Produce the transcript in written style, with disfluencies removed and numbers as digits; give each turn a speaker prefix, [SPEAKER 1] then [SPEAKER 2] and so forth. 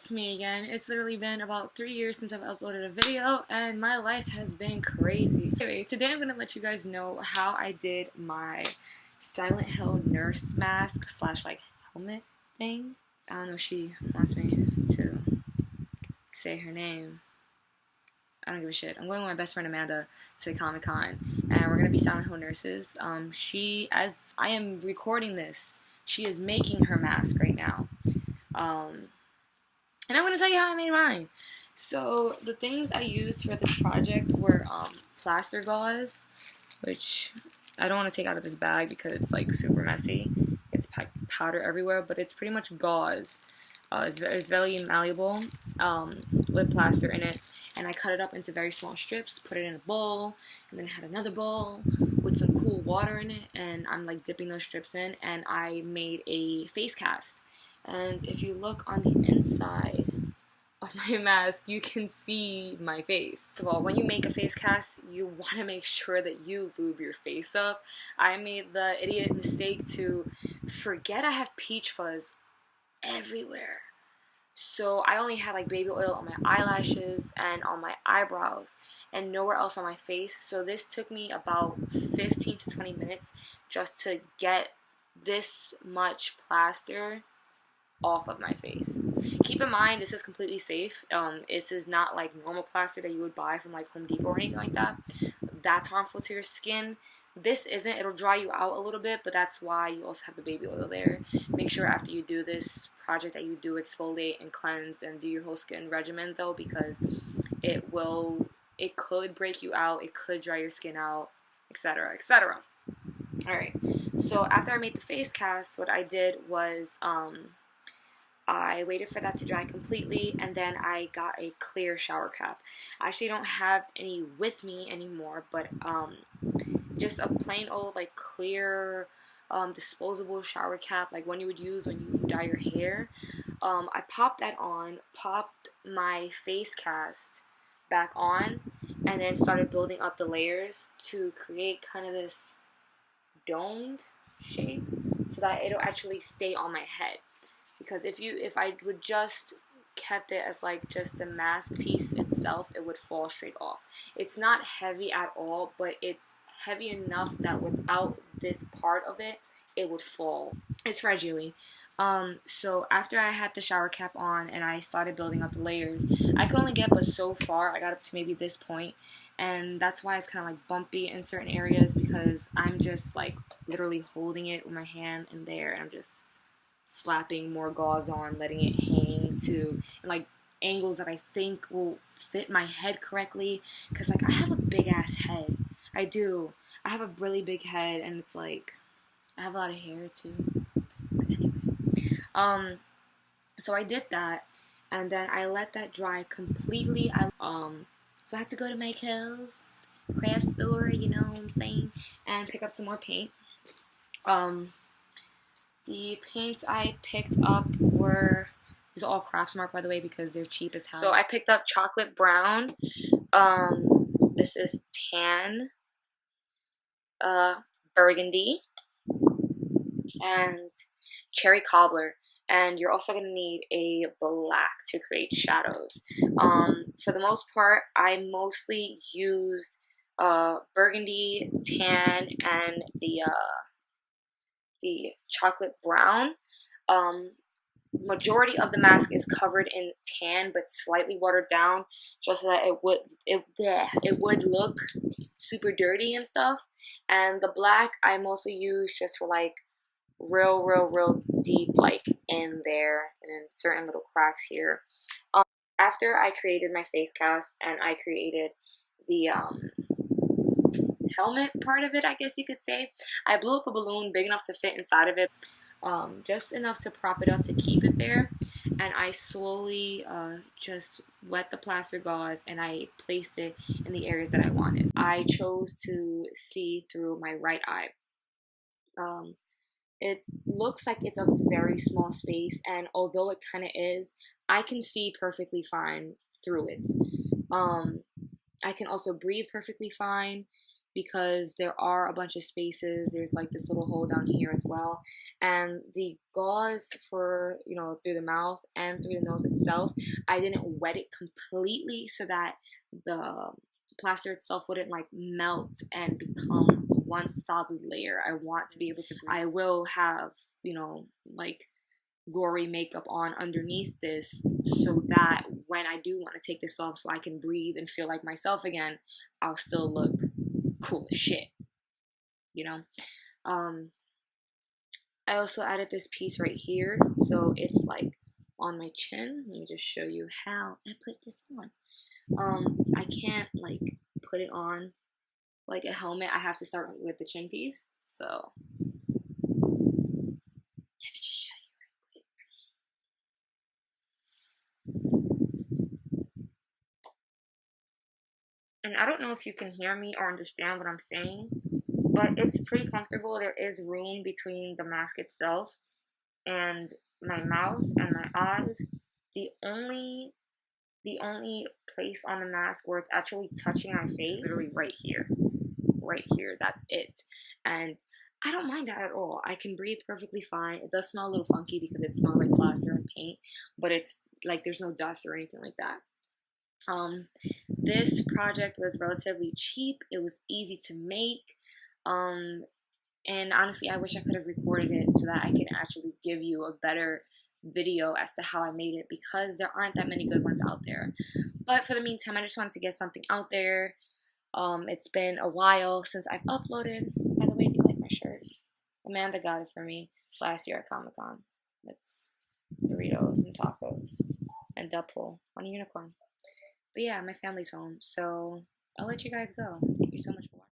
[SPEAKER 1] it's me again. It's literally been about 3 years since I've uploaded a video, and my life has been crazy. Anyway, today I'm gonna let you guys know how I did my Silent Hill nurse mask slash like helmet thing. I don't know if she wants me to say her name. I don't give a shit. I'm going with my best friend Amanda to Comic-Con, and we're gonna be Silent Hill nurses. As I am recording this, she is making her mask right now. And I'm going to tell you how I made mine. So the things I used for this project were plaster gauze, which I don't want to take out of this bag because it's like super messy. It's powder everywhere, but it's pretty much gauze. It's very malleable with plaster in it, and I cut it up into very small strips, put it in a bowl, and then had another bowl with some cool water in it, and I'm like dipping those strips in, and I made a face cast. And if you look on the inside of my mask, you can see my face. First of all, when you make a face cast, you want to make sure that you lube your face up. I made the idiot mistake to forget I have peach fuzz everywhere. So I only had like baby oil on my eyelashes and on my eyebrows and nowhere else on my face. So this took me about 15 to 20 minutes just to get this much plaster off of my face. Keep in mind, this is completely safe. This is not like normal plaster that you would buy from like Home Depot or anything like that. That's harmful to your skin. This isn't. It'll dry you out a little bit, but that's why you also have the baby oil there. Make sure after you do this project that you do exfoliate and cleanse and do your whole skin regimen though, because it could break you out, it could dry your skin out, etc., etc. Alright, so after I made the face cast, what I did was I waited for that to dry completely, and then I got a clear shower cap. I actually don't have any with me anymore, but just a plain old like clear disposable shower cap, like one you would use when you dye your hair. I popped that on, popped my face cast back on, and then started building up the layers to create kind of this domed shape so that it'll actually stay on my head. Because if I would just kept it as like just the mask piece itself, it would fall straight off. It's not heavy at all, but it's heavy enough that without this part of it, it would fall. It's fragile. So after I had the shower cap on and I started building up the layers, I could only get but so far. I got up to maybe this point, and that's why it's kind of like bumpy in certain areas, because I'm just like literally holding it with my hand in there, and I'm just slapping more gauze on, letting it hang to like angles that I think will fit my head correctly, because like I have a big ass head. I do. I have a really big head, and it's like I have a lot of hair too. But anyway, so I did that, and then I let that dry completely. So I had to go to Michael's craft store, you know what I'm saying, and pick up some more paint. The paints I picked up were, these are all Craftsmark by the way, because they're cheap as hell. So I picked up chocolate brown. This is tan, burgundy, and cherry cobbler. And you're also gonna need a black to create shadows. For the most part, I mostly use burgundy, tan, and the chocolate brown. Majority of the mask is covered in tan, but slightly watered down, just so that it would look super dirty and stuff. And the black I mostly use just for like real deep, like in there and in certain little cracks here. After I created my face cast and I created the helmet part of it, I guess you could say, I blew up a balloon big enough to fit inside of it, just enough to prop it up to keep it there, and I slowly just wet the plaster gauze and I placed it in the areas that I wanted. I chose to see through my right eye. It looks like it's a very small space, and although it kind of is, I can see perfectly fine through it. I can also breathe perfectly fine. because there are a bunch of spaces. There's like this little hole down here as well, and the gauze for, you know, through the mouth and through the nose itself, I didn't wet it completely so that the plaster itself wouldn't like melt and become one solid layer. I want to be able to breathe. I will have, you know, like gory makeup on underneath this so that when I do want to take this off so I can breathe and feel like myself again, I'll still look cool as shit, you know. I also added this piece right here, so it's like on my chin. Let me just show you how I put this on. I can't like put it on like a helmet. I have to start with the chin piece, so let me just show you. And I don't know if you can hear me or understand what I'm saying, but it's pretty comfortable. There is room between the mask itself and my mouth and my eyes. The only place on the mask where it's actually touching my face, literally right here. Right here, that's it. And I don't mind that at all. I can breathe perfectly fine. It does smell a little funky because it smells like plaster and paint, but it's like there's no dust or anything like that. This project was relatively cheap. It was easy to make. And honestly, I wish I could have recorded it so that I could actually give you a better video as to how I made it, because there aren't that many good ones out there. But for the meantime, I just wanted to get something out there. It's been a while since I've uploaded. By the way, do you like my shirt? Amanda got it for me last year at Comic-Con. It's burritos and tacos and Deadpool on a unicorn. But yeah, my family's home, so I'll let you guys go. Thank you so much for